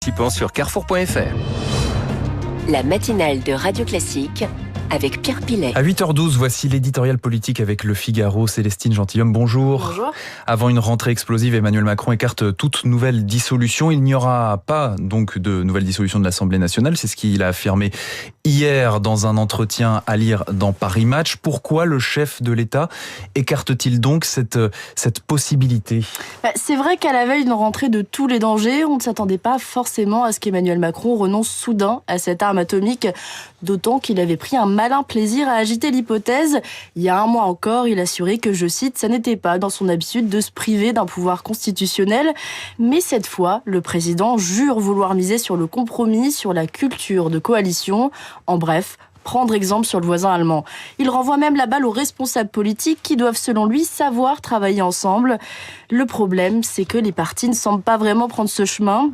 participants sur carrefour.fr. La matinale de Radio Classique avec Pierre Pillet. À 8h12, voici l'éditorial politique avec Le Figaro. Célestine Gentilhomme, bonjour. Bonjour. Avant une rentrée explosive, Emmanuel Macron écarte toute nouvelle dissolution. Il n'y aura pas donc de nouvelle dissolution de l'Assemblée nationale. C'est ce qu'il a affirmé hier dans un entretien à lire dans Paris Match. Pourquoi le chef de l'État écarte-t-il donc cette possibilité ? C'est vrai qu'à la veille d'une rentrée de tous les dangers, on ne s'attendait pas forcément à ce qu'Emmanuel Macron renonce soudain à cette arme atomique, d'autant qu'il avait pris un malin plaisir à agiter l'hypothèse. Il y a un mois encore, il assurait que, je cite, ça n'était pas dans son habitude de se priver d'un pouvoir constitutionnel. Mais cette fois, le président jure vouloir miser sur le compromis, sur la culture de coalition. En bref, prendre exemple sur le voisin allemand. Il renvoie même la balle aux responsables politiques qui doivent, selon lui, savoir travailler ensemble. Le problème, c'est que les partis ne semblent pas vraiment prendre ce chemin.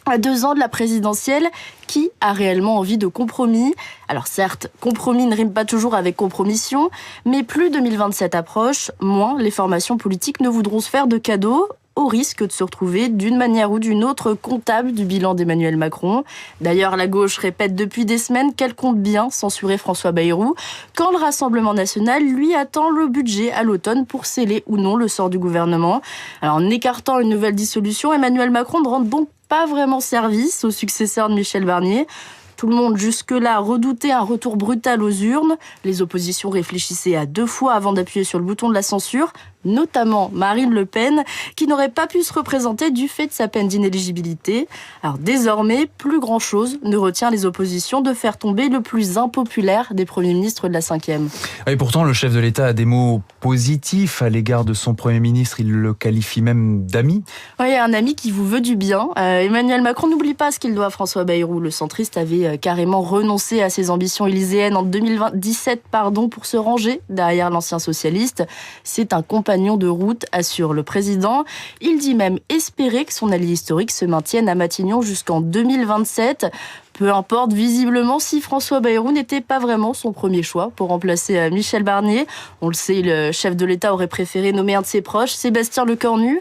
À 2 ans de la présidentielle, qui a réellement envie de compromis ? Alors certes, compromis ne rime pas toujours avec compromission, mais plus 2027 approche, moins les formations politiques ne voudront se faire de cadeaux, au risque de se retrouver d'une manière ou d'une autre comptable du bilan d'Emmanuel Macron. D'ailleurs, la gauche répète depuis des semaines qu'elle compte bien censurer François Bayrou, quand le Rassemblement national, lui, attend le budget à l'automne pour sceller ou non le sort du gouvernement. Alors, en écartant une nouvelle dissolution, Emmanuel Macron ne rend donc pas vraiment service au successeur de Michel Barnier. Tout le monde jusque-là redoutait un retour brutal aux urnes. Les oppositions réfléchissaient à 2 fois avant d'appuyer sur le bouton de la censure, notamment Marine Le Pen, qui n'aurait pas pu se représenter du fait de sa peine d'inéligibilité. Alors désormais, plus grand-chose ne retient les oppositions de faire tomber le plus impopulaire des premiers ministres de la 5e. Et pourtant, le chef de l'État a des mots positifs à l'égard de son Premier ministre. Il le qualifie même d'ami. Oui, un ami qui vous veut du bien. Emmanuel Macron n'oublie pas ce qu'il doit à François Bayrou. Le centriste avait carrément renoncé à ses ambitions élyséennes en 2017 pour se ranger derrière l'ancien socialiste. C'est un compagnon de route, assure le président. Il dit même espérer que son allié historique se maintienne à Matignon jusqu'en 2027. Peu importe visiblement si François Bayrou n'était pas vraiment son premier choix pour remplacer Michel Barnier. On le sait, le chef de l'État aurait préféré nommer un de ses proches, Sébastien Lecornu.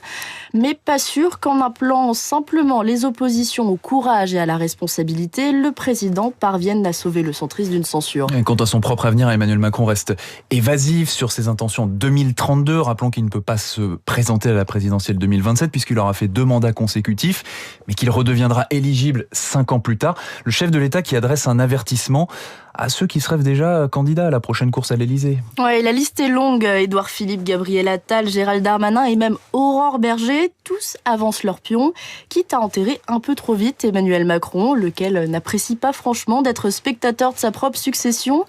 Mais pas sûr qu'en appelant simplement les oppositions au courage et à la responsabilité, le président parvienne à sauver le centriste d'une censure. Et quant à son propre avenir, Emmanuel Macron reste évasif sur ses intentions en 2032. Rappelons qu'il ne peut pas se présenter à la présidentielle 2027 puisqu'il aura fait 2 mandats consécutifs, mais qu'il redeviendra éligible 5 ans plus tard. Le chef de l'État qui adresse un avertissement à ceux qui se rêvent déjà candidats à la prochaine course à l'Élysée. Ouais, la liste est longue. Édouard Philippe, Gabriel Attal, Gérald Darmanin et même Aurore Berger, tous avancent leur pion, quitte à enterrer un peu trop vite Emmanuel Macron, lequel n'apprécie pas franchement d'être spectateur de sa propre succession.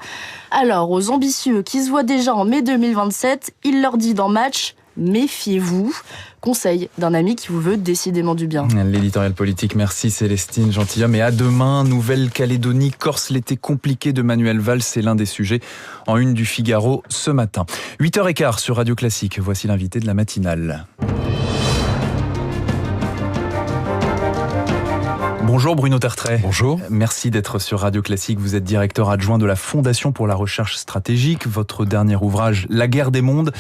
Alors, aux ambitieux qui se voient déjà en mai 2027, il leur dit dans Match: méfiez-vous. Conseil d'un ami qui vous veut décidément du bien. L'éditorial politique, merci Célestine Gentilhomme. Et à demain, Nouvelle-Calédonie, Corse, l'été compliqué de Manuel Valls, c'est l'un des sujets en une du Figaro ce matin. 8h15 sur Radio Classique, voici l'invité de la matinale. Bonjour Bruno Tertrais. Bonjour. Merci d'être sur Radio Classique. Vous êtes directeur adjoint de la Fondation pour la recherche stratégique. Votre dernier ouvrage, La guerre des mondes,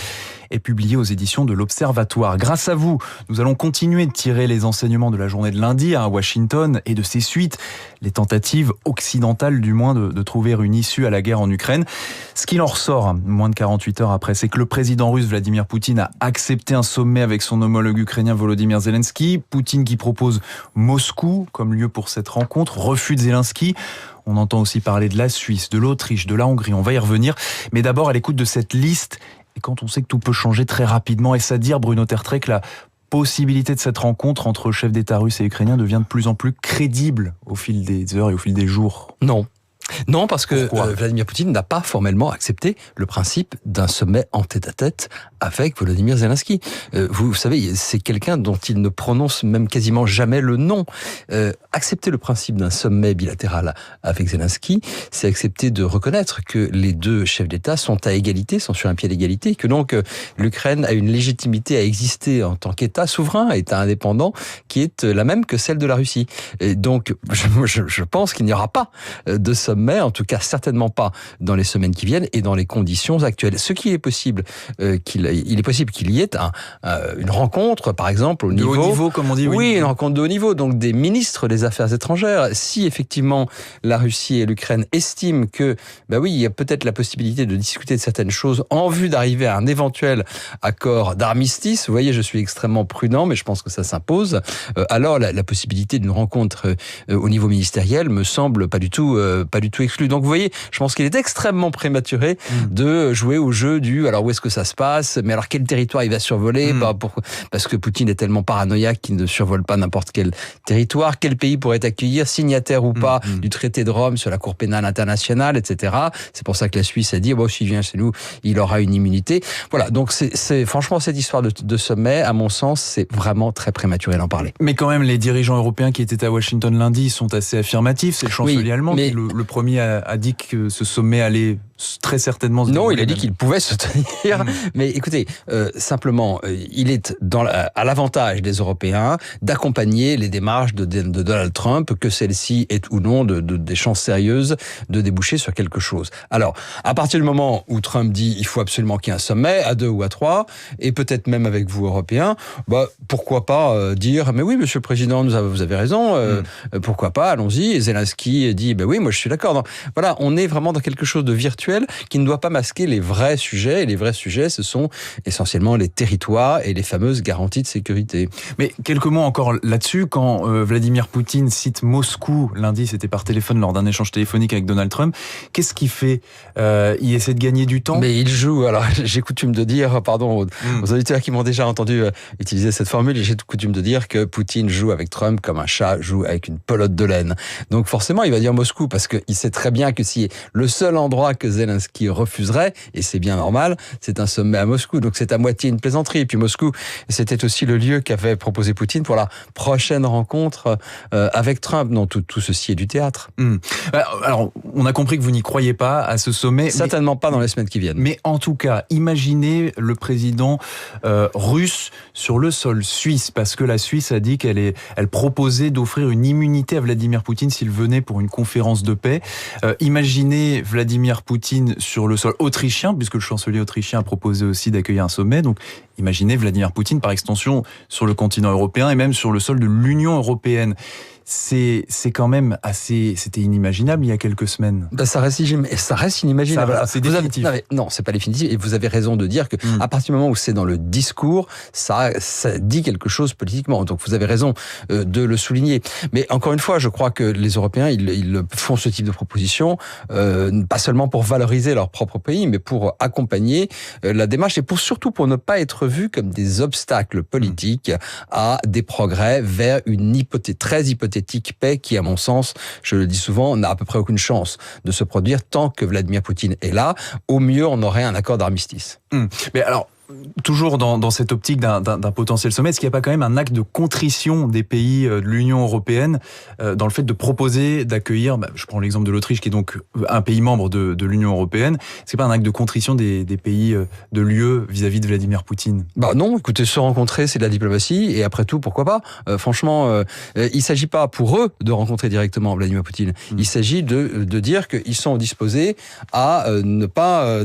est publié aux éditions de l'Observatoire. Grâce à vous, nous allons continuer de tirer les enseignements de la journée de lundi à Washington et de ses suites, les tentatives occidentales du moins de trouver une issue à la guerre en Ukraine. Ce qu'il en ressort, moins de 48 heures après, c'est que le président russe Vladimir Poutine a accepté un sommet avec son homologue ukrainien Volodymyr Zelensky. Poutine qui propose Moscou comme lieu pour cette rencontre, refus de Zelensky. On entend aussi parler de la Suisse, de l'Autriche, de la Hongrie, on va y revenir. Mais d'abord à l'écoute de cette liste, et quand on sait que tout peut changer très rapidement, est-ce à dire, Bruno Tertrais, que la possibilité de cette rencontre entre chefs d'État russes et ukrainiens devient de plus en plus crédible au fil des heures et au fil des jours ? Non, parce que Vladimir Poutine n'a pas formellement accepté le principe d'un sommet en tête-à-tête avec Volodymyr Zelensky. Vous savez, c'est quelqu'un dont il ne prononce même quasiment jamais le nom. Accepter le principe d'un sommet bilatéral avec Zelensky, c'est accepter de reconnaître que les deux chefs d'État sont à égalité, sont sur un pied d'égalité, que donc l'Ukraine a une légitimité à exister en tant qu'État souverain, État indépendant, qui est la même que celle de la Russie. Et donc, je pense qu'il n'y aura pas de sommet sommet, en tout cas certainement pas dans les semaines qui viennent et dans les conditions actuelles. Ce qui est possible, il est possible qu'il y ait une rencontre, par exemple, au niveau... De haut niveau, comme on dit. Oui, une rencontre de haut niveau, donc des ministres des Affaires étrangères. Si effectivement la Russie et l'Ukraine estiment que, il y a peut-être la possibilité de discuter de certaines choses en vue d'arriver à un éventuel accord d'armistice, vous voyez, je suis extrêmement prudent, mais je pense que ça s'impose, alors la possibilité d'une rencontre au niveau ministériel me semble pas du tout exclue. Donc vous voyez, je pense qu'il est extrêmement prématuré de jouer au jeu alors où est-ce que ça se passe, mais alors quel territoire il va survoler, parce que Poutine est tellement paranoïaque qu'il ne survole pas n'importe quel territoire, quel pays pourrait accueillir, signataire ou pas du traité de Rome sur la Cour pénale internationale, etc. C'est pour ça que la Suisse a dit, s'il vient chez nous, il aura une immunité. Voilà, donc c'est franchement cette histoire de sommet, à mon sens, c'est vraiment très prématuré d'en parler. Mais quand même, les dirigeants européens qui étaient à Washington lundi sont assez affirmatifs. C'est le chancelier allemand qui, le premier, a dit que ce sommet allait très certainement se dérouler. Non, il a dit qu'il pouvait se tenir. Mais écoutez, simplement, il est à l'avantage des Européens d'accompagner les démarches de Donald Trump, que celle-ci ait ou non des chances sérieuses de déboucher sur quelque chose. Alors, à partir du moment où Trump dit il faut absolument qu'il y ait un sommet, à 2 ou à 3, et peut-être même avec vous, Européens, pourquoi pas dire mais oui, Monsieur le Président, vous avez raison, pourquoi pas, allons-y. Et Zelensky dit oui, moi je suis d'accord. Donc, voilà, on est vraiment dans quelque chose de virtuel qui ne doit pas masquer les vrais sujets. Et les vrais sujets, ce sont essentiellement les territoires et les fameuses garanties de sécurité. Mais quelques mots encore là-dessus. Quand Vladimir Poutine cite Moscou, lundi, c'était par téléphone lors d'un échange téléphonique avec Donald Trump, qu'est-ce qu'il fait ? Il essaie de gagner du temps ? Mais il joue. Alors, j'ai coutume de dire, pardon, aux auditeurs qui m'ont déjà entendu utiliser cette formule, j'ai coutume de dire que Poutine joue avec Trump comme un chat joue avec une pelote de laine. Donc forcément, il va dire Moscou, parce qu'il sait très bien que si le seul endroit que Zelensky refuserait, et c'est bien normal, c'est un sommet à Moscou. Donc c'est à moitié une plaisanterie. Et puis Moscou, c'était aussi le lieu qu'avait proposé Poutine pour la prochaine rencontre avec Trump. Non, tout ceci est du théâtre. Alors, on a compris que vous n'y croyez pas à ce sommet. Certainement pas dans les semaines qui viennent. Mais en tout cas, imaginez le président russe sur le sol suisse, parce que la Suisse a dit qu'elle proposait d'offrir une immunité à Vladimir Poutine s'il venait pour une conférence de paix. Imaginez Vladimir Poutine sur le sol autrichien, puisque le chancelier autrichien a proposé aussi d'accueillir un sommet. Donc, imaginez Vladimir Poutine, par extension, sur le continent européen et même sur le sol de l'Union européenne. C'est quand même c'était inimaginable il y a quelques semaines. Ça reste inimaginable. C'est définitif. Non, c'est pas définitif. Et vous avez raison de dire que à partir du moment où c'est dans le discours, ça dit quelque chose politiquement. Donc vous avez raison de le souligner. Mais encore une fois, je crois que les Européens, ils font ce type de proposition, pas seulement pour valoriser leur propre pays, mais pour accompagner la démarche et surtout pour ne pas être vus comme des obstacles politiques à des progrès vers une très hypothétique paix qui, à mon sens, je le dis souvent, n'a à peu près aucune chance de se produire tant que Vladimir Poutine est là. Au mieux, on aurait un accord d'armistice. Mais alors, toujours dans cette optique d'un potentiel sommet, est-ce qu'il n'y a pas quand même un acte de contrition des pays de l'Union européenne dans le fait de proposer d'accueillir, je prends l'exemple de l'Autriche qui est donc un pays membre de l'Union européenne, est-ce qu'il n'y a pas un acte de contrition des pays de l'UE vis-à-vis de Vladimir Poutine ? Non, écoutez, se rencontrer, c'est de la diplomatie, et après tout, pourquoi pas ? Franchement, il ne s'agit pas pour eux de rencontrer directement Vladimir Poutine, il s'agit de dire qu'ils sont disposés à ne pas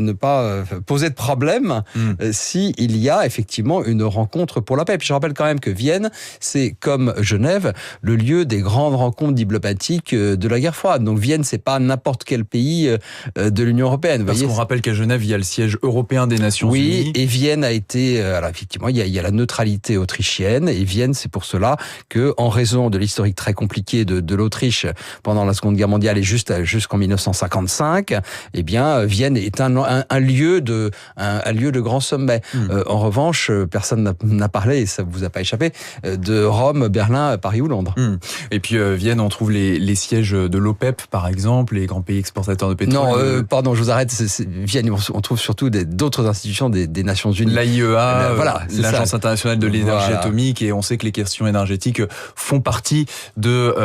poser de problème s'il y a effectivement une rencontre pour la paix. Puis je rappelle quand même que Vienne, c'est comme Genève, le lieu des grandes rencontres diplomatiques de la guerre froide. Donc Vienne, c'est pas n'importe quel pays de l'Union européenne. Parce qu'on rappelle qu'à Genève, il y a le siège européen des Nations Unies. Oui, et Vienne a été... Alors effectivement, il y a la neutralité autrichienne, et Vienne, c'est pour cela que, en raison de l'historique très compliqué de l'Autriche pendant la Seconde Guerre mondiale et jusqu'en 1955, eh bien, Vienne est un lieu de grand sommet. En revanche, personne n'a parlé, et ça vous a pas échappé, de Rome, Berlin, Paris ou Londres. Et puis Vienne, on trouve les sièges de l'OPEP, par exemple, les grands pays exportateurs de pétrole. Non, pardon, je vous arrête. Vienne, on trouve surtout d'autres institutions des Nations Unies. L'AIEA, l'Agence internationale de l'énergie atomique, et on sait que les questions énergétiques font partie de...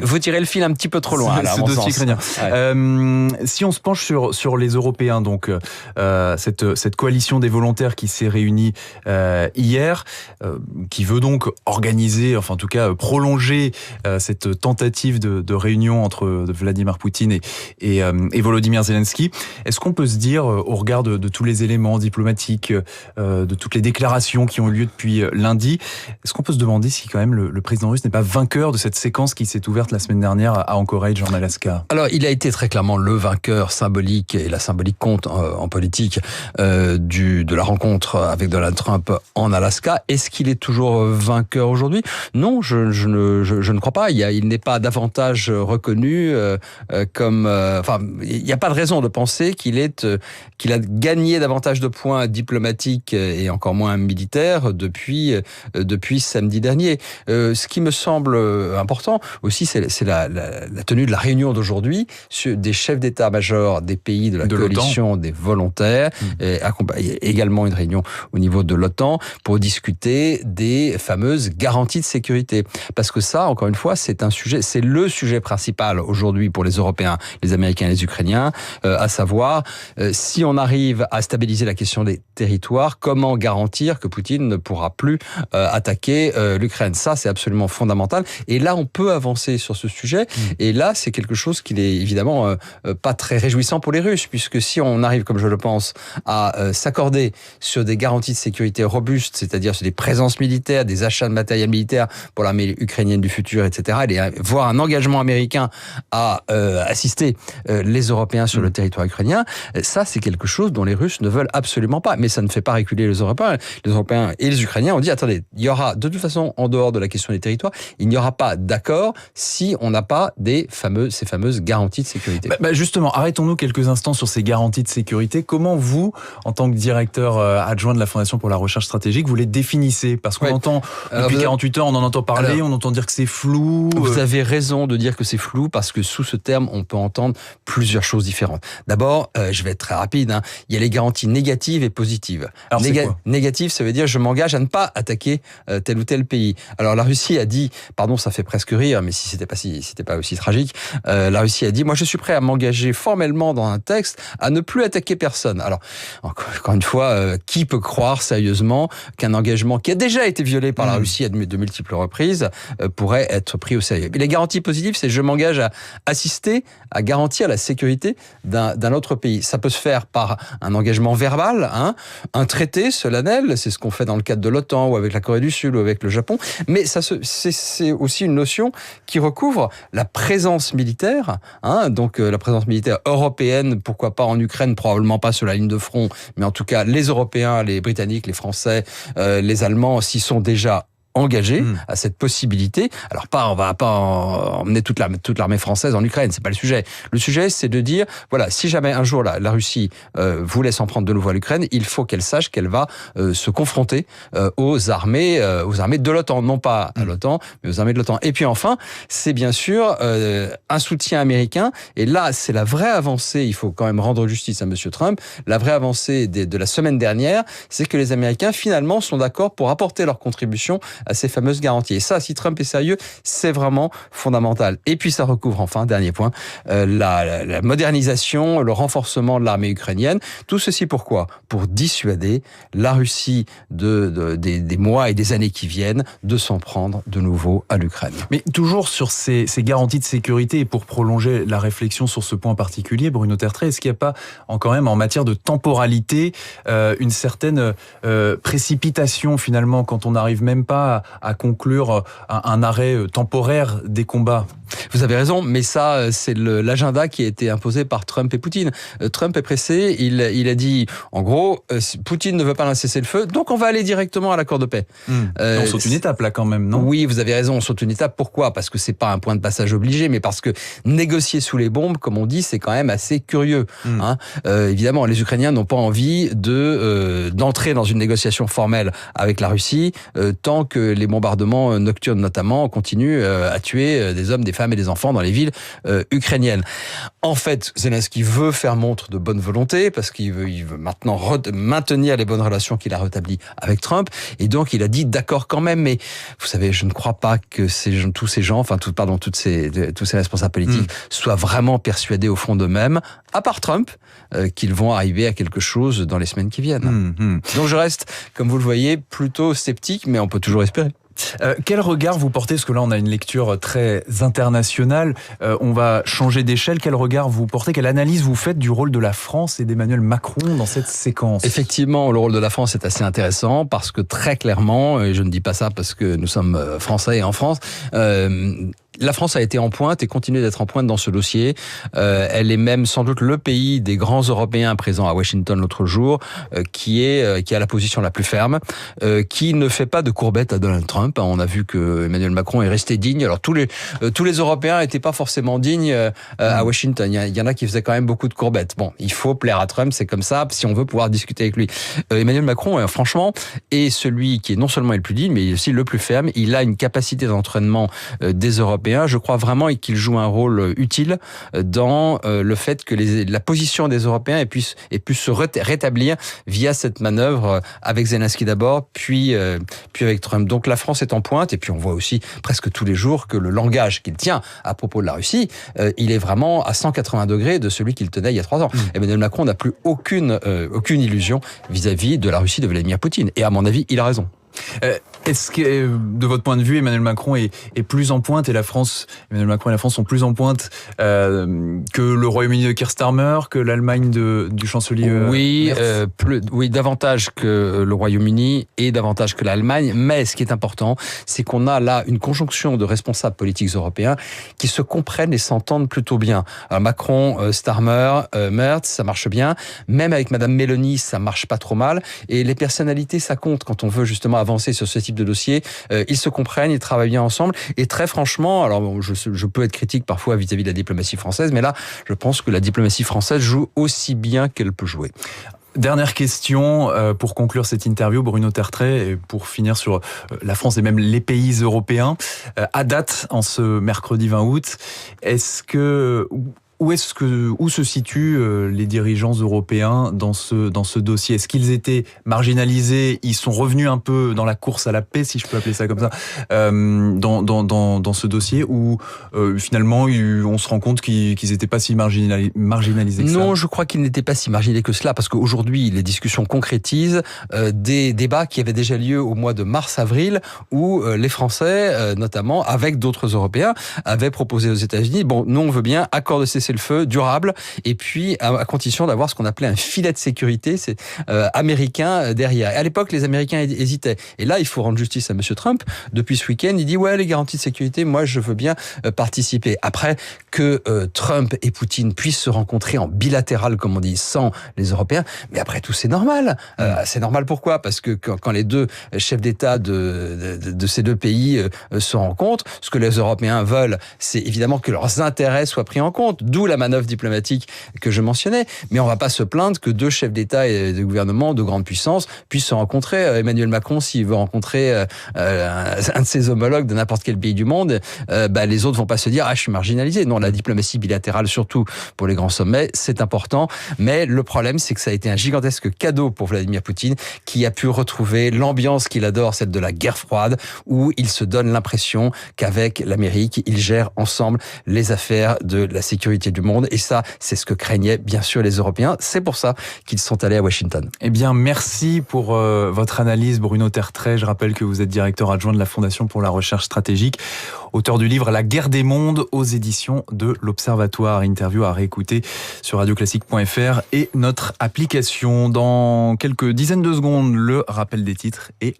vous tirez le fil un petit peu trop loin, là, à mon dossier sens. ukrainien. Ouais. Si on se penche sur les Européens, donc cette coalition des volontaires qui s'est réunie hier, qui veut donc organiser, enfin en tout cas prolonger cette tentative de réunion entre Vladimir Poutine et Volodymyr Zelensky. Est-ce qu'on peut se dire, au regard de tous les éléments diplomatiques, de toutes les déclarations qui ont eu lieu depuis lundi, est-ce qu'on peut se demander si quand même le président russe n'est pas vainqueur de cette séquence qui s'est ouverte la semaine dernière à Anchorage en Alaska? Alors, il a été très clairement le vainqueur symbolique, et la symbolique compte en politique, de la rencontre avec Donald Trump en Alaska. Est-ce qu'il est toujours vainqueur aujourd'hui? Non, je ne crois pas. Il n'est pas davantage reconnu comme... Enfin, il n'y a pas de raison de penser qu'il a gagné davantage de points diplomatiques et encore moins militaires depuis samedi dernier. Ce qui me semble important aussi, c'est la tenue de la réunion d'aujourd'hui des chefs d'état-major des pays de la coalition des volontaires, et également une réunion au niveau de l'OTAN pour discuter des fameuses garanties de sécurité. Parce que ça, encore une fois, c'est le sujet principal aujourd'hui pour les Européens, les Américains et les Ukrainiens, à savoir si on arrive à stabiliser la question des territoires, comment garantir que Poutine ne pourra plus attaquer l'Ukraine. Ça, c'est absolument fondamental. Et là, on peut avancer sur ce sujet. Et là, c'est quelque chose qui n'est évidemment pas très réjouissant pour les Russes, puisque si on arrive, comme je le pense, à s'accorder sur des garanties de sécurité robustes, c'est-à-dire sur des présences militaires, des achats de matériel militaire pour l'armée ukrainienne du futur, etc., et voir un engagement américain à assister les Européens sur le territoire ukrainien, ça, c'est quelque chose dont les Russes ne veulent absolument pas. Mais ça ne fait pas reculer les Européens. Les Européens et les Ukrainiens ont dit, attendez, il y aura, de toute façon, en dehors de la question des territoires, il n'y aura pas d'accord si on n'a pas ces fameuses garanties de sécurité. Justement, arrêtons-nous quelques instants sur ces garanties de sécurité. Comment vous, en tant que directeur adjoint de la Fondation pour la recherche stratégique, vous les définissez? Parce qu'on entend, depuis 48 heures, on en entend parler, on entend dire que c'est flou. Vous avez raison de dire que c'est flou, parce que sous ce terme, on peut entendre plusieurs choses différentes. D'abord, je vais être très rapide, il y a les garanties négatives et positives. Alors, Négative, ça veut dire je m'engage à ne pas attaquer tel ou tel pays. Alors la Russie a dit, pardon, ça fait presque rire, mais si c'était pas aussi tragique, la Russie a dit, moi je suis prêt à m'engager formellement dans un texte à ne plus attaquer personne. Alors encore une fois, qui peut croire sérieusement qu'un engagement qui a déjà été violé par la Russie à de multiples reprises pourrait être pris au sérieux? Mais les garanties positives, c'est je m'engage à assister, à garantir la sécurité d'un autre pays. Ça peut se faire par un engagement verbal, un traité solennel, c'est ce qu'on fait dans le cadre de l'OTAN ou avec la Corée du Sud ou avec le Japon, mais c'est aussi une notion qui recouvre la présence militaire, donc la présence militaire européenne, pourquoi pas en Ukraine, probablement pas sur la ligne de front, mais en tout cas les Européens, les Britanniques, les Français, les Allemands s'y sont déjà engagés à cette possibilité. Alors on va pas emmener toute l'armée française en Ukraine, c'est pas le sujet. Le sujet, c'est de dire, voilà, si jamais un jour la Russie voulait s'en prendre de nouveau à l'Ukraine, il faut qu'elle sache qu'elle va se confronter aux armées de l'OTAN, non pas à l'OTAN, mais aux armées de l'OTAN. Et puis enfin, c'est bien sûr un soutien américain. Et là, c'est la vraie avancée. Il faut quand même rendre justice à Monsieur Trump. La vraie avancée de la semaine dernière, c'est que les Américains finalement sont d'accord pour apporter leur contribution à ces fameuses garanties. Et ça, si Trump est sérieux, c'est vraiment fondamental. Et puis ça recouvre enfin, dernier point, la modernisation, le renforcement de l'armée ukrainienne. Tout ceci pourquoi? Pour dissuader la Russie des mois et des années qui viennent de s'en prendre de nouveau à l'Ukraine. Mais toujours sur ces garanties de sécurité, et pour prolonger la réflexion sur ce point particulier, Bruno Tertrais, est-ce qu'il n'y a pas quand même en matière de temporalité une certaine précipitation finalement, quand on n'arrive même pas à conclure un arrêt temporaire des combats? Vous avez raison, mais ça, c'est l'agenda qui a été imposé par Trump et Poutine. Trump est pressé, il a dit, en gros, Poutine ne veut pas un cessez-le-feu, donc on va aller directement à l'accord de paix. On saute une étape là quand même, non? Oui, vous avez raison, on saute une étape. Pourquoi? Parce que c'est pas un point de passage obligé, mais parce que négocier sous les bombes, comme on dit, c'est quand même assez curieux. Évidemment, les Ukrainiens n'ont pas envie d'entrer dans une négociation formelle avec la Russie tant que les bombardements nocturnes notamment continuent à tuer des hommes, des femmes et des enfants dans les villes ukrainiennes. En fait, Zelensky veut faire montre de bonne volonté parce qu'il veut maintenant maintenir les bonnes relations qu'il a rétablies avec Trump, et donc il a dit d'accord quand même. Mais vous savez, je ne crois pas que tous ces responsables politiques soient vraiment persuadés au fond d'eux-mêmes. à part Trump, qu'ils vont arriver à quelque chose dans les semaines qui viennent. Donc je reste, comme vous le voyez, plutôt sceptique, mais on peut toujours espérer. Quel regard vous portez, parce que là on a une lecture très internationale, on va changer d'échelle, quel regard vous portez, quelle analyse vous faites du rôle de la France et d'Emmanuel Macron dans cette séquence? Effectivement, le rôle de la France est assez intéressant parce que très clairement, et je ne dis pas ça parce que nous sommes français et en France, la France a été en pointe et continue d'être en pointe dans ce dossier. Elle est même sans doute le pays des grands Européens présents à Washington l'autre jour qui a la position la plus ferme, qui ne fait pas de courbettes à Donald Trump. On a vu que Emmanuel Macron est resté digne. Alors tous les Européens n'étaient pas forcément dignes à Washington. Il y en a qui faisaient quand même beaucoup de courbettes. Bon, il faut plaire à Trump, c'est comme ça, si on veut pouvoir discuter avec lui. Emmanuel Macron, franchement, est celui qui est non seulement le plus digne, mais aussi le plus ferme. Il a une capacité d'entraînement des Européens. Je crois vraiment qu'il joue un rôle utile dans le fait que la position des Européens ait pu se rétablir via cette manœuvre avec Zelensky d'abord, puis avec Trump. Donc la France est en pointe, et puis on voit aussi presque tous les jours que le langage qu'il tient à propos de la Russie, il est vraiment à 180 degrés de celui qu'il tenait il y a 3 ans. Emmanuel Macron n'a plus aucune illusion vis-à-vis de la Russie de Vladimir Poutine. Et à mon avis, il a raison. Est-ce que, de votre point de vue, Emmanuel Macron est plus en pointe et Emmanuel Macron et la France sont plus en pointe que le Royaume-Uni de Keir Starmer, que l'Allemagne du chancelier oui, davantage que le Royaume-Uni et davantage que l'Allemagne. Mais ce qui est important, c'est qu'on a là une conjonction de responsables politiques européens qui se comprennent et s'entendent plutôt bien. Alors Macron, Starmer, Merz, ça marche bien. Même avec Madame Meloni, ça marche pas trop mal. Et les personnalités, ça compte quand on veut justement avancer sur ce type de dossier. Ils se comprennent, ils travaillent bien ensemble. Et très franchement, alors je peux être critique parfois vis-à-vis de la diplomatie française, mais là, je pense que la diplomatie française joue aussi bien qu'elle peut jouer. Dernière question pour conclure cette interview, Bruno Tertrais, et pour finir sur la France et même les pays européens. À date, en ce mercredi 20 août, où se situent les dirigeants européens dans ce dossier? Est-ce qu'ils étaient marginalisés? Ils sont revenus un peu dans la course à la paix, si je peux appeler ça comme ça, dans ce dossier, ou finalement on se rend compte qu'ils n'étaient pas si marginalisés que ça? Non, je crois qu'ils n'étaient pas si marginalisés que cela, parce qu'aujourd'hui les discussions concrétisent des débats qui avaient déjà lieu au mois de mars-avril, où les Français, notamment avec d'autres Européens, avaient proposé aux États-Unis, bon, nous on veut bien accord de cessez le feu durable, et puis à condition d'avoir ce qu'on appelait un filet de sécurité, c'est américain derrière. Et à l'époque, les Américains hésitaient. Et là, il faut rendre justice à Monsieur Trump. Depuis ce week-end, il dit ouais, les garanties de sécurité, moi, je veux bien participer. Après que Trump et Poutine puissent se rencontrer en bilatéral, comme on dit, sans les Européens, mais après tout, c'est normal. C'est normal pourquoi? Parce que quand les deux chefs d'État de ces deux pays se rencontrent, ce que les Européens veulent, c'est évidemment que leurs intérêts soient pris en compte. D'où la manœuvre diplomatique que je mentionnais. Mais on ne va pas se plaindre que deux chefs d'État et de gouvernement de grande puissance puissent se rencontrer. Emmanuel Macron, s'il veut rencontrer un de ses homologues de n'importe quel pays du monde, les autres vont pas se dire « Ah, je suis marginalisé ». Non, la diplomatie bilatérale, surtout pour les grands sommets, c'est important. Mais le problème, c'est que ça a été un gigantesque cadeau pour Vladimir Poutine, qui a pu retrouver l'ambiance qu'il adore, celle de la guerre froide, où il se donne l'impression qu'avec l'Amérique, ils gèrent ensemble les affaires de la sécurité du monde. Et ça, c'est ce que craignaient bien sûr les Européens. C'est pour ça qu'ils sont allés à Washington. Eh bien, merci pour votre analyse, Bruno Tertrais. Je rappelle que vous êtes directeur adjoint de la Fondation pour la recherche stratégique, auteur du livre La guerre des mondes aux éditions de l'Observatoire. Interview à réécouter sur radioclassique.fr et notre application. Dans quelques dizaines de secondes, le rappel des titres et